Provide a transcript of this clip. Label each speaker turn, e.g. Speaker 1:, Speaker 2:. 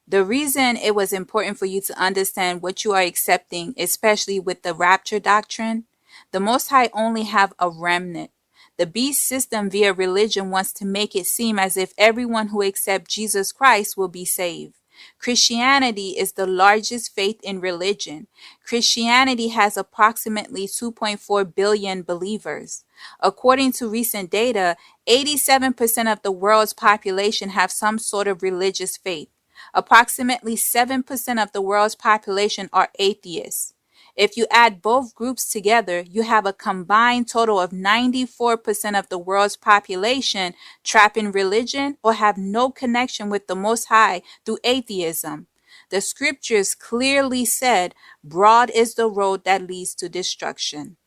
Speaker 1: The reason it was important for you to understand what you are accepting, especially with the rapture doctrine, the Most High only have a remnant. The beast system via religion wants to make it seem as if everyone who accepts Jesus Christ will be saved. Christianity is the largest faith in religion. Christianity has approximately 2.4 billion believers. According to recent data, 87% of the world's population have some sort of religious faith. Approximately 7% of the world's population are atheists. If you add both groups together, you have a combined total of 94% of the world's population trapped in religion or have no connection with the Most High through atheism. The scriptures clearly said, broad is the road that leads to destruction.